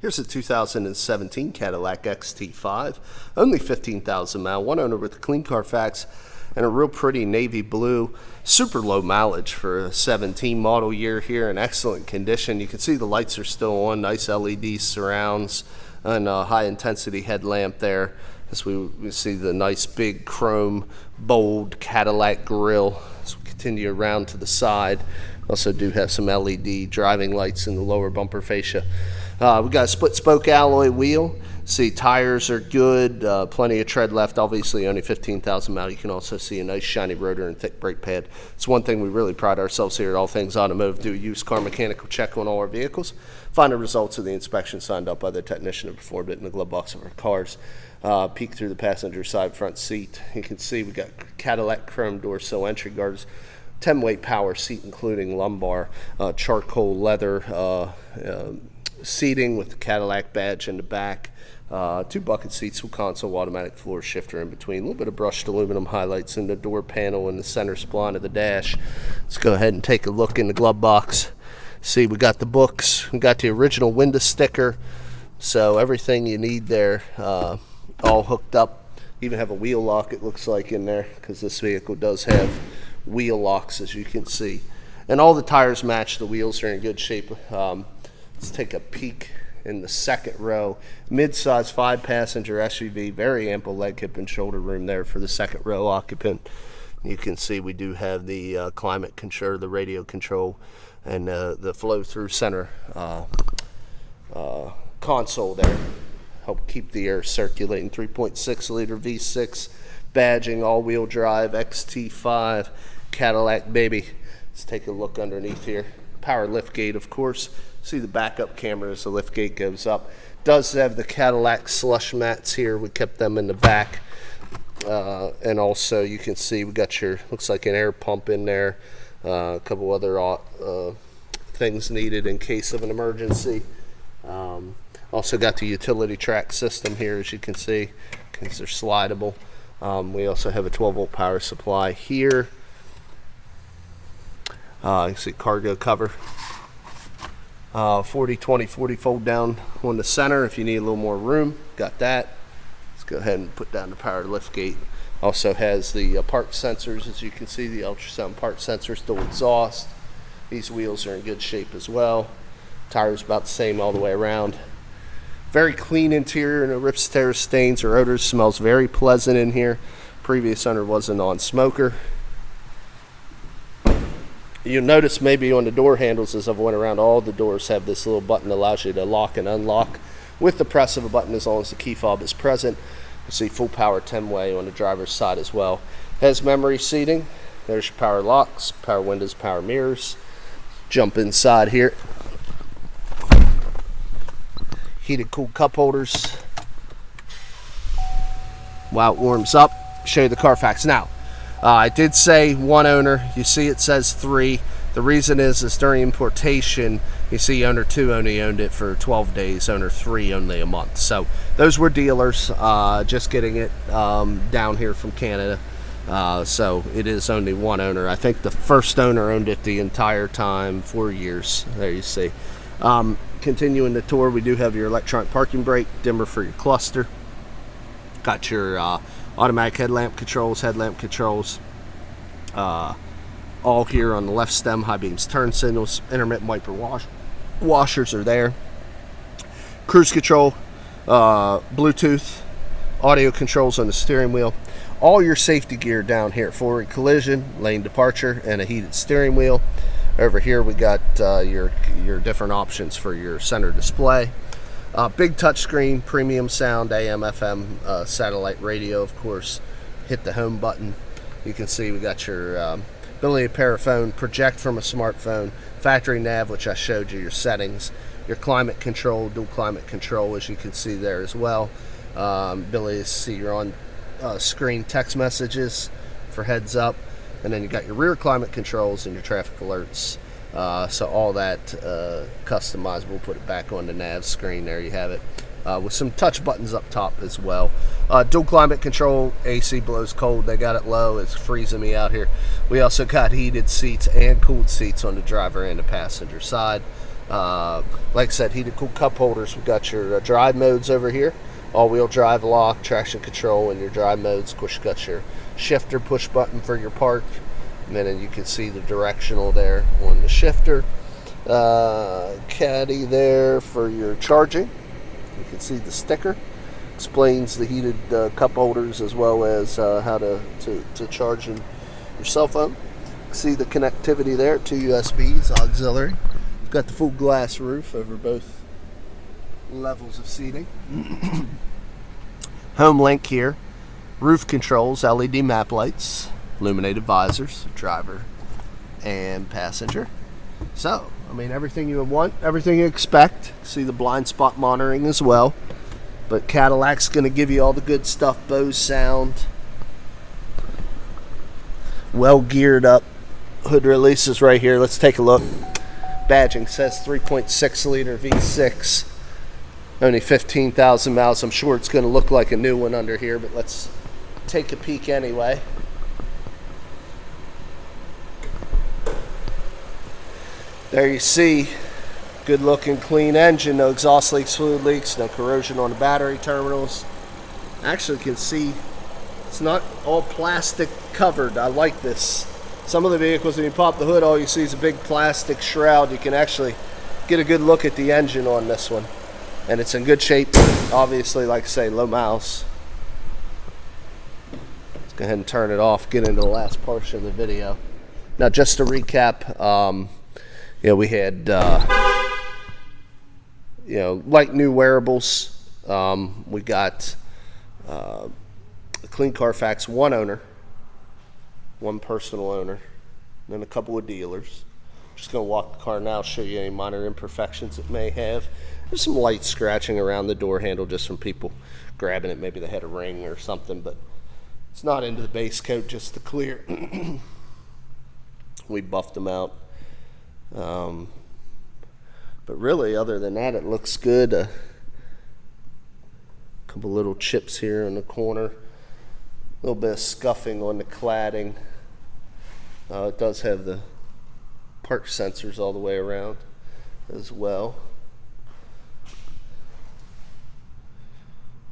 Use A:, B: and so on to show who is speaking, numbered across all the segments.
A: Here's a 2017 Cadillac XT5, only 15,000 miles, one owner with a clean Carfax and a real pretty navy blue, super low mileage for a 17 model year here, in excellent condition. You can see the lights are still on, nice LED surrounds and a high intensity headlamp there. As we see the nice big chrome bold Cadillac grille as we continue around to the side. Also do have some LED driving lights in the lower bumper fascia. We got a split spoke alloy wheel. See, tires are good, plenty of tread left. Obviously only 15,000 miles. You can also see a nice shiny rotor and thick brake pad. It's one thing we really pride ourselves here at All Things Automotive. Do a used car mechanical check on all our vehicles. Find the results of the inspection signed up by the technician who performed it in the glove box of our cars. Peek through the passenger side front seat. You can see we got Cadillac chrome door sill entry guards, 10-way power seat including lumbar, charcoal leather seating with the Cadillac badge in the back, 2 bucket seats with console, automatic floor shifter in between, a little bit of brushed aluminum highlights in the door panel and the center spline of the dash. Let's go ahead and take a look in the glove box. See, we got the books, we got the original window sticker, so everything you need there, all hooked up. Even have a wheel lock, it looks like, in there, because this vehicle does have wheel locks, as you can see, and all the tires match. The wheels are in good shape. Let's take a peek in the second row. Mid-size 5-passenger SUV, very ample leg, hip, and shoulder room there for the second row occupant. You can see we do have the climate control, the radio control, and the flow-through center console there. Help keep the air circulating. 3.6-liter V6 badging, all-wheel drive, XT5 Cadillac baby. Let's take a look underneath here. Power liftgate, of course. See the backup camera as the liftgate goes up. Does have the Cadillac slush mats here. We kept them in the back. And also you can see we got your, looks like an air pump in there. A couple other things needed in case of an emergency. Also got the utility track system here, as you can see, because they're slidable. We also have a 12-volt power supply here. You can see cargo cover. 40-20-40 fold down on the center if you need a little more room. Got that. Let's go ahead and put down the power lift gate. Also has the park sensors, as you can see, the ultrasound park sensors, dual exhaust. These wheels are in good shape as well. Tires about the same all the way around. Very clean interior, no rips, tears, stains, or odors. Smells very pleasant in here. Previous owner was a non-smoker. You'll notice maybe on the door handles, as I've went around, all the doors have this little button that allows you to lock and unlock with the press of a button as long as the key fob is present. You'll see full power 10-way on the driver's side as well. Has memory seating. There's your power locks, power windows, power mirrors. Jump inside here. Heated cool cup holders. While it warms up, show you the Carfax. Now, I did say one owner. You see it says 3. The reason is during importation, you see owner 2 only owned it for 12 days, owner 3 only a month. So those were dealers, just getting it down here from Canada. So it is only one owner. I think the first owner owned it the entire time, 4 years. There you see. Continuing the tour, we do have your electronic parking brake, dimmer for your cluster. Got your automatic headlamp controls, all here on the left stem, high beams, turn signals, intermittent wiper washers are there. Cruise control, Bluetooth, audio controls on the steering wheel. All your safety gear down here, forward collision, lane departure, and a heated steering wheel. Over here we got your different options for your center display. Big touchscreen, premium sound, AM, FM, satellite radio, of course. Hit the home button. You can see we got your ability to pair a phone, project from a smartphone, factory nav, which I showed you, your settings, your climate control, dual climate control, as you can see there as well. Ability to see your on screen text messages for heads up. And then you got your rear climate controls and your traffic alerts. So all that customizable. Put it back on the nav screen. There you have it. With some touch buttons up top as well. Dual climate control. AC blows cold. They got it low. It's freezing me out here. We also got heated seats and cooled seats on the driver and the passenger side. Like I said, heated cool cup holders. We've got your drive modes over here. All-wheel drive, lock, traction control, and your drive modes. Of course, you got your shifter push button for your park. And then you can see the directional there on the shifter. Caddy there for your charging. You can see the sticker. Explains the heated cup holders as well as how to charge your cell phone. See the connectivity there, 2 USBs, auxiliary. You've got the full glass roof over both levels of seating. Home link here. Roof controls, LED map lights, illuminated visors, driver and passenger. So, I mean, everything you would want, everything you expect. See the blind spot monitoring as well. But Cadillac's going to give you all the good stuff. Bose Sound. Well geared up. Hood releases right here. Let's take a look. Badging says 3.6 liter V6. Only 15,000 miles. I'm sure it's going to look like a new one under here, but let's take a peek anyway. There you see, good looking clean engine, no exhaust leaks, fluid leaks, no corrosion on the battery terminals. Actually can see it's not all plastic covered. I like this. Some of the vehicles, when you pop the hood, all you see is a big plastic shroud. You can actually get a good look at the engine on this one. And it's in good shape, obviously, like I say, low miles. Let's go ahead and turn it off, get into the last portion of the video. Now, just to recap, we had, like new wearables. We got a Clean Carfax, one owner, one personal owner, and then a couple of dealers. Just going to walk the car now, show you any minor imperfections it may have. There's some light scratching around the door handle just from people grabbing it. Maybe they had a ring or something, but it's not into the base coat, just the clear. We buffed them out. But really, other than that, it looks good. A couple little chips here in the corner. A little bit of scuffing on the cladding. It does have the park sensors all the way around as well.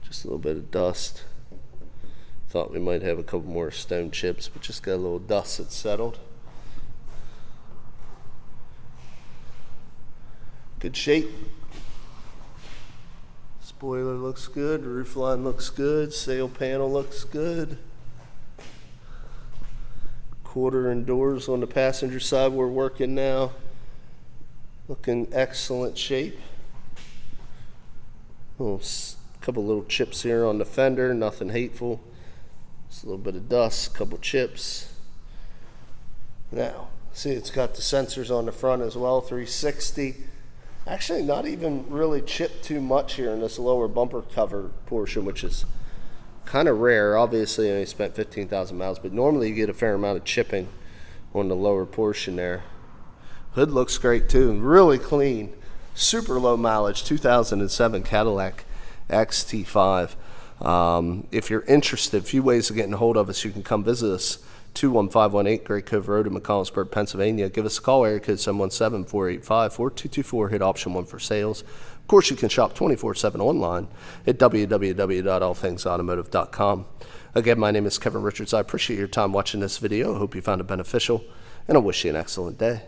A: Just a little bit of dust. Thought we might have a couple more stone chips, but just got a little dust that's settled. Good shape. Spoiler looks good. Roof line looks good. Sail panel looks good. Quarter and doors on the passenger side we're working now. Looking excellent shape. Couple little chips here on the fender. Nothing hateful. Just a little bit of dust. Couple chips. Now, see, it's got the sensors on the front as well. 360. Actually, not even really chipped too much here in this lower bumper cover portion, which is kind of rare. Obviously, I only spent 15,000 miles, but normally you get a fair amount of chipping on the lower portion there. Hood looks great too, and really clean. Super low mileage, 2007 Cadillac XT5. If you're interested, a few ways of getting a hold of us. You can come visit us. 21518 Great Cove Road in McConnellsburg, Pennsylvania. Give us a call, area code 717-485-4224. Hit option 1 for sales. Of course, you can shop 24/7 online at www.allthingsautomotive.com. Again, my name is Kevin Richards. I appreciate your time watching this video. I hope you found it beneficial, and I wish you an excellent day.